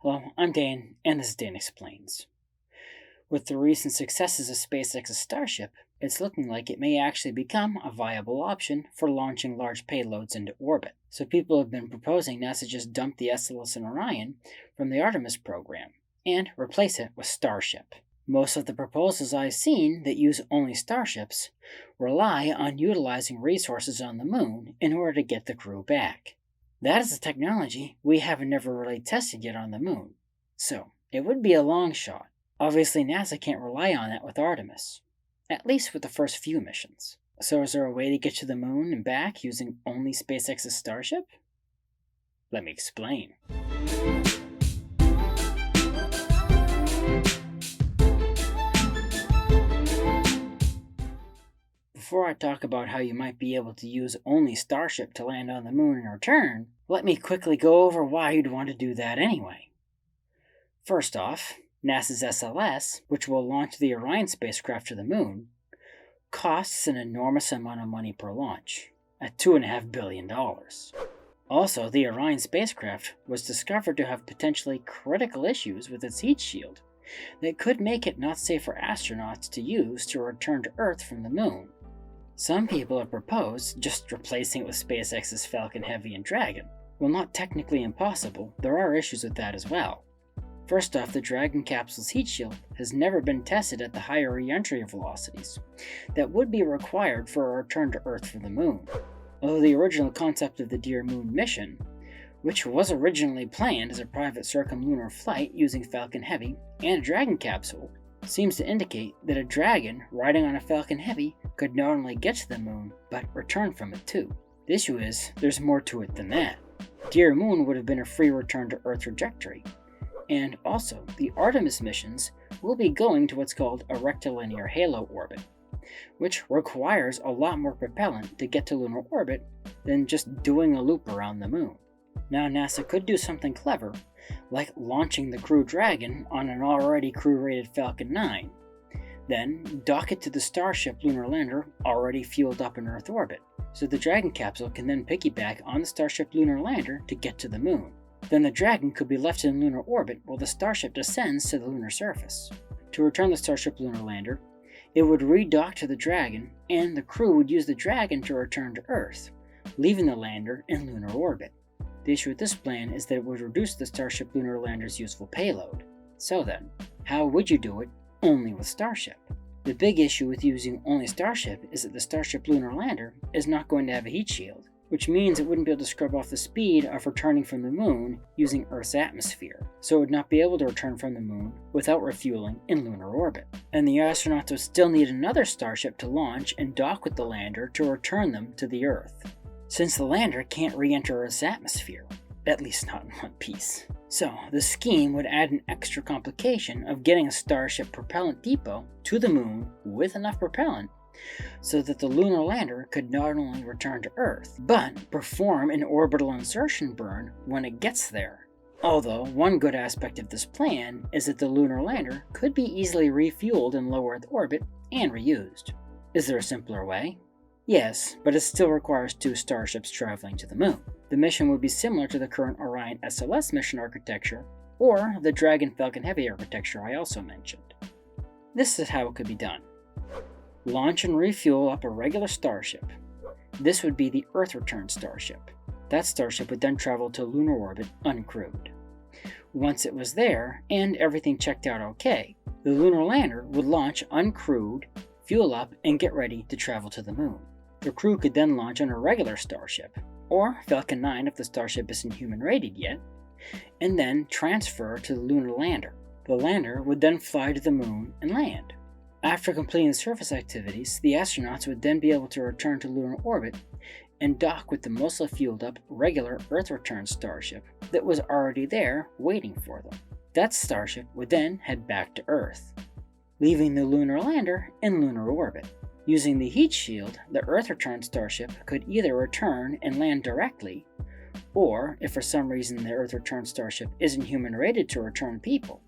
Hello, I'm Dan, and this is Dan Explains. With the recent successes of SpaceX's Starship, it's looking like it may actually become a viable option for launching large payloads into orbit. So people have been proposing NASA just dump the SLS and Orion from the Artemis program and replace it with Starship. Most of the proposals I've seen that use only Starships rely on utilizing resources on the Moon in order to get the crew back. That is a technology we haven't never really tested yet on the Moon, so it would be a long shot. Obviously, NASA can't rely on that with Artemis, at least with the first few missions. So is there a way to get to the Moon and back using only SpaceX's Starship? Let me explain. Before I talk about how you might be able to use only Starship to land on the Moon and return, let me quickly go over why you'd want to do that anyway. First off, NASA's SLS, which will launch the Orion spacecraft to the Moon, costs an enormous amount of money per launch, at $2.5 billion. Also, the Orion spacecraft was discovered to have potentially critical issues with its heat shield that could make it not safe for astronauts to use to return to Earth from the Moon. Some people have proposed just replacing it with SpaceX's Falcon Heavy and Dragon. While not technically impossible, there are issues with that as well. First off, the Dragon capsule's heat shield has never been tested at the higher re-entry velocities that would be required for a return to Earth from the Moon. Although the original concept of the Dear Moon mission, which was originally planned as a private circumlunar flight using Falcon Heavy and a Dragon capsule, seems to indicate that a Dragon riding on a Falcon Heavy could not only get to the Moon, but return from it too. The issue is, there's more to it than that. Dear Moon would have been a free return to Earth trajectory, and also, the Artemis missions will be going to what's called a rectilinear halo orbit, which requires a lot more propellant to get to lunar orbit than just doing a loop around the Moon. Now, NASA could do something clever, like launching the Crew Dragon on an already crew-rated Falcon 9, then dock it to the Starship lunar lander already fueled up in Earth orbit, so the Dragon capsule can then piggyback on the Starship lunar lander to get to the Moon. Then the Dragon could be left in lunar orbit while the Starship descends to the lunar surface. To return the Starship lunar lander, it would redock to the Dragon, and the crew would use the Dragon to return to Earth, leaving the lander in lunar orbit. The issue with this plan is that it would reduce the Starship lunar lander's useful payload. So then, how would you do it only with Starship? The big issue with using only Starship is that the Starship lunar lander is not going to have a heat shield, which means it wouldn't be able to scrub off the speed of returning from the Moon using Earth's atmosphere, so it would not be able to return from the Moon without refueling in lunar orbit. And the astronauts would still need another Starship to launch and dock with the lander to return them to the Earth, since the lander can't re-enter Earth's atmosphere, at least not in one piece. So, the scheme would add an extra complication of getting a Starship propellant depot to the Moon with enough propellant so that the lunar lander could not only return to Earth, but perform an orbital insertion burn when it gets there. Although, one good aspect of this plan is that the lunar lander could be easily refueled in low Earth orbit and reused. Is there a simpler way? Yes, but it still requires two Starships traveling to the Moon. The mission would be similar to the current Orion SLS mission architecture, or the Dragon Falcon Heavy architecture I also mentioned. This is how it could be done. Launch and refuel up a regular Starship. This would be the Earth return Starship. That Starship would then travel to lunar orbit uncrewed. Once it was there, and everything checked out okay, the lunar lander would launch uncrewed, fuel up, and get ready to travel to the Moon. The crew could then launch on a regular Starship, or Falcon 9 if the Starship isn't human-rated yet, and then transfer to the lunar lander. The lander would then fly to the Moon and land. After completing the surface activities, the astronauts would then be able to return to lunar orbit and dock with the mostly fueled up regular Earth return Starship that was already there waiting for them. That Starship would then head back to Earth, leaving the lunar lander in lunar orbit. Using the heat shield, the Earth return Starship could either return and land directly, or if for some reason the Earth return Starship isn't human rated to return people,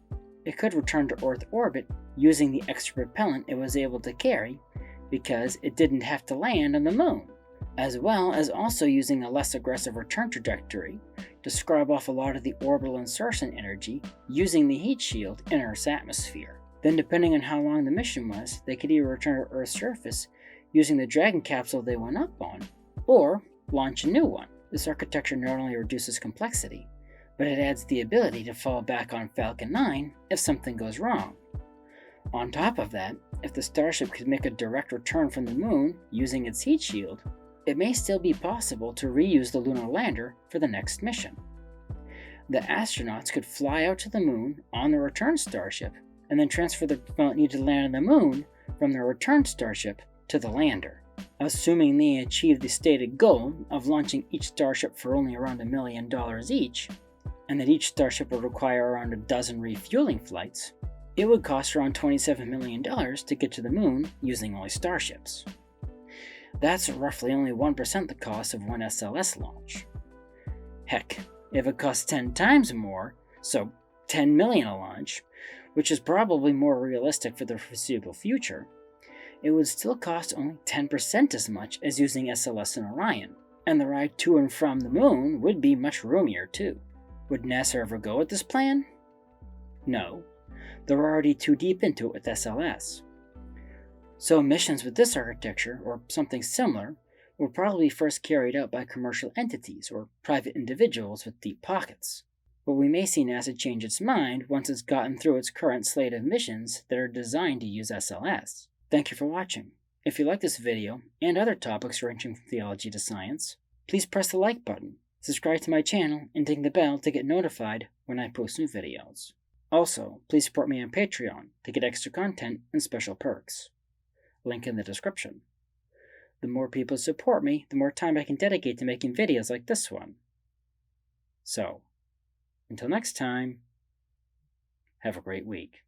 it could return to Earth orbit using the extra propellant it was able to carry because it didn't have to land on the Moon, as well as also using a less aggressive return trajectory to scrub off a lot of the orbital insertion energy using the heat shield in Earth's atmosphere. Then, depending on how long the mission was, they could either return to Earth's surface using the Dragon capsule they went up on, or launch a new one. This architecture not only reduces complexity, but it adds the ability to fall back on Falcon 9 if something goes wrong. On top of that, if the Starship could make a direct return from the Moon using its heat shield, it may still be possible to reuse the lunar lander for the next mission. The astronauts could fly out to the Moon on the return Starship and then transfer the propellant needed to land on the Moon from the return Starship to the lander. Assuming they achieve the stated goal of launching each Starship for only around $1 million each, and that each Starship would require around a dozen refueling flights, it would cost around $27 million to get to the Moon using only Starships. That's roughly only 1% the cost of one SLS launch. Heck, if it costs 10 times more, so $10 million a launch, which is probably more realistic for the foreseeable future, it would still cost only 10% as much as using SLS and Orion, and the ride to and from the Moon would be much roomier too. Would NASA ever go with this plan? No, they're already too deep into it with SLS. So missions with this architecture, or something similar, were probably first carried out by commercial entities or private individuals with deep pockets. But we may see NASA change its mind once it's gotten through its current slate of missions that are designed to use SLS. Thank you for watching. If you like this video, and other topics ranging from theology to science, please press the like button, subscribe to my channel, and ding the bell to get notified when I post new videos. Also, please support me on Patreon to get extra content and special perks. Link in the description. The more people support me, the more time I can dedicate to making videos like this one. So, until next time, have a great week.